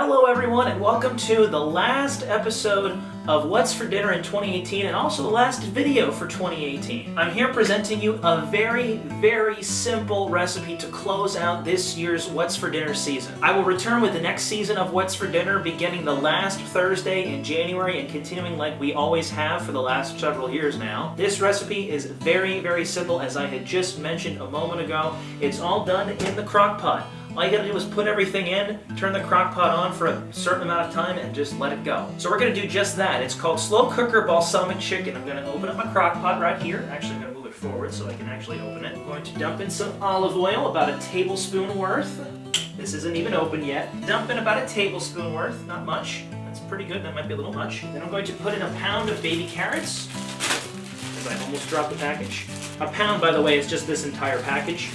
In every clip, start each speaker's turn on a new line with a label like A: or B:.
A: Hello everyone and welcome to the last episode of What's for Dinner in 2018 and also the last video for 2018. I'm here presenting you a very simple recipe to close out this year's What's for Dinner season. I will return with the next season of What's for Dinner beginning the last Thursday in January and continuing like we always have for the last several years now. This recipe is very simple, as I had just mentioned a moment ago. It's all done in the CrockPot. All you gotta do is put everything in, turn the CrockPot on for a certain amount of time, and just let it go. So we're gonna do just that. It's called Slow Cooker Balsamic Chicken. I'm gonna open up my CrockPot right here. Actually, I'm gonna move it forward so I can actually open it. I'm going to dump in some olive oil, about a tablespoon worth. This isn't even open yet. Dump in about a tablespoon worth, not much. That's pretty good, that might be a little much. Then I'm going to put in a pound of baby carrots, because I almost dropped the package. A pound, by the way, is just this entire package.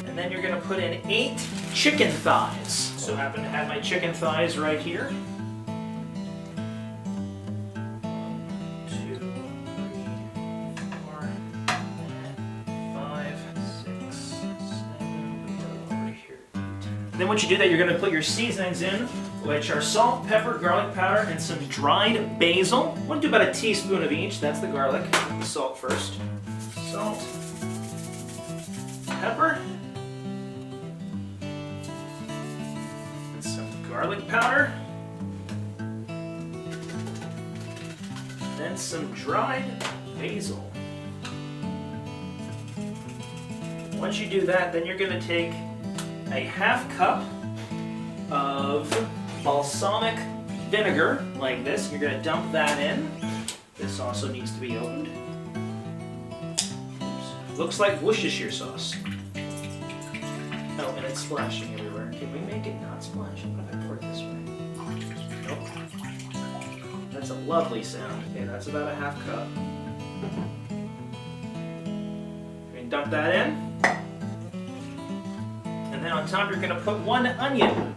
A: And then you're going to put in 8 chicken thighs. So I happen to have my chicken thighs right here. 1, 2, 3, 4, 5, 6, 7, over here. Then once you do that, you're going to put your seasonings in, which are salt, pepper, garlic powder, and some dried basil. I want to do about a teaspoon of each. That's the garlic. The salt first. Salt, pepper, garlic powder, then some dried basil. Once you do that, then you're going to take a ½ cup of balsamic vinegar, like this. You're going to dump that in. This also needs to be opened. Oops. Looks like Worcestershire sauce. Oh, and it's splashing everywhere. Can we make it not splash? What if I pour it this way? Nope. That's a lovely sound. Okay, that's about a ½ cup. You can dump that in. And then on top you're going to put 1 onion.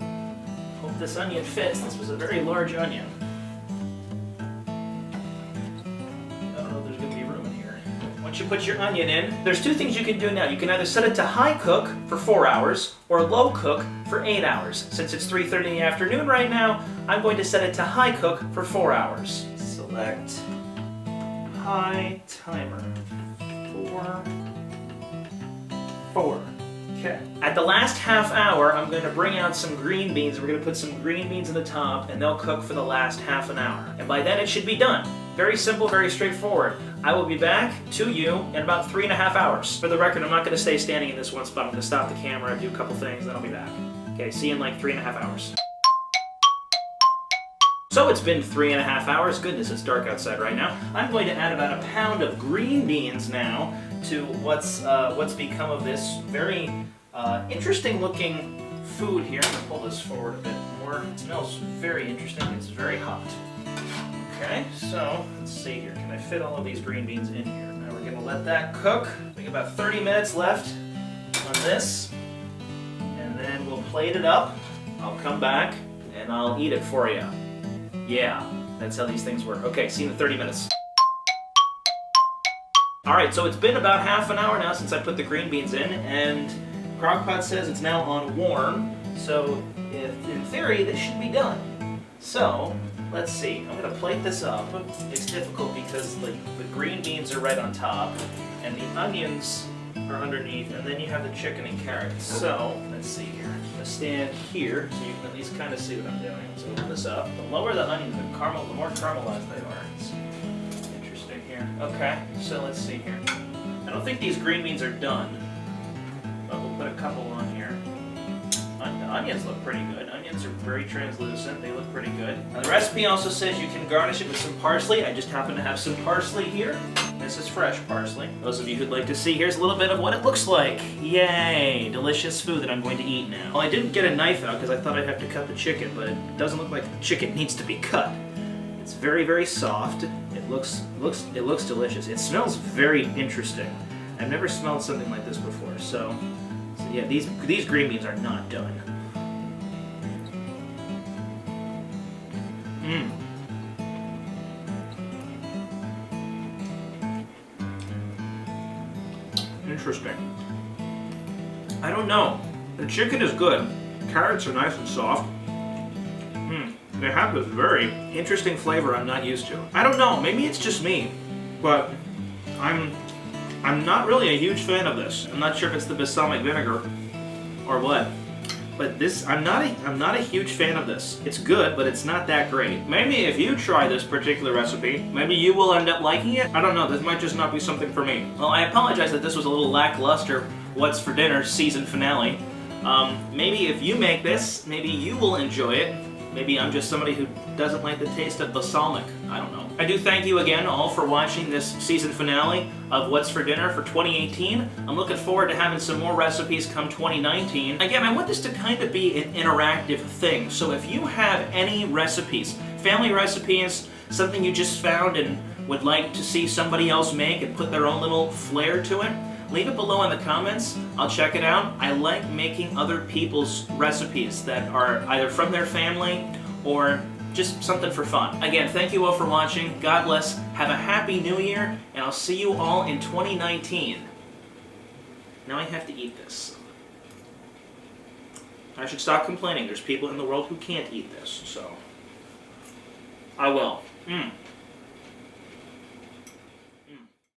A: Hope this onion fits. This was a very large onion. Once you put your onion in, there's 2 things you can do now. You can either set it to high cook for 4 hours or low cook for 8 hours. Since it's 3:30 in the afternoon right now, I'm going to set it to high cook for 4 hours. Select high timer. 4. Okay. At the last ½ hour, I'm going to bring out some green beans. We're going to put some green beans in the top, and they'll cook for the last ½ hour. And by then, it should be done. Very simple, very straightforward. I will be back to you in about 3½ hours. For the record, I'm not going to stay standing in this one spot. I'm going to stop the camera, do a couple things, then I'll be back. Okay, see you in like 3½ hours. So it's been 3½ hours. Goodness, it's dark outside right now. I'm going to add about a pound of green beans now to what's become of this very interesting looking food here. I'm going to pull this forward a bit more. It smells very interesting. It's very hot. Okay, so let's see here. Can I fit all of these green beans in here? Now we're going to let that cook. We have about 30 minutes left on this. And then we'll plate it up. I'll come back and I'll eat it for you. Yeah, that's how these things work. Okay, see you in 30 minutes. Alright, so it's been about ½ hour now since I put the green beans in, and CrockPot says it's now on warm, so in theory this should be done. So, let's see, I'm going to plate this up. It's difficult because the green beans are right on top, and the onions are underneath, and then you have the chicken and carrots. So, let's see here. I'm going to stand here so you can at least kind of see what I'm doing. So open this up. The lower the onions, the more caramelized they are. It's interesting here. Okay, so let's see here. I don't think these green beans are done, but we'll put a couple on here. The onions look pretty good. Onions are very translucent. They look pretty good. Now, the recipe also says you can garnish it with some parsley. I just happen to have some parsley here. This is fresh parsley. Those of you who'd like to see, here's a little bit of what it looks like. Yay! Delicious food that I'm going to eat now. Well, I didn't get a knife out because I thought I'd have to cut the chicken, but it doesn't look like the chicken needs to be cut. It's very soft. It looks delicious. It smells very interesting. I've never smelled something like this before, so yeah, these green beans are not done. Interesting. I don't know. The chicken is good. Carrots are nice and soft. They have this very interesting flavor I'm not used to. I don't know, maybe it's just me, but I'm not really a huge fan of this. I'm not sure if it's the balsamic vinegar or what. But this, I'm not a huge fan of this. It's good, but it's not that great. Maybe if you try this particular recipe, maybe you will end up liking it. I don't know, this might just not be something for me. Well, I apologize that this was a little lackluster What's for Dinner season finale. Maybe if you make this, maybe you will enjoy it. Maybe I'm just somebody who doesn't like the taste of balsamic. I don't know. I do thank you again all for watching this season finale of What's for Dinner for 2018. I'm looking forward to having some more recipes come 2019. Again, I want this to kind of be an interactive thing. So if you have any recipes, family recipes, something you just found and would like to see somebody else make and put their own little flair to it, leave it below in the comments. I'll check it out. I like making other people's recipes that are either from their family or just something for fun. Again, thank you all for watching. God bless. Have a happy new year, and I'll see you all in 2019. Now I have to eat this. I should stop complaining. There's people in the world who can't eat this, so I will.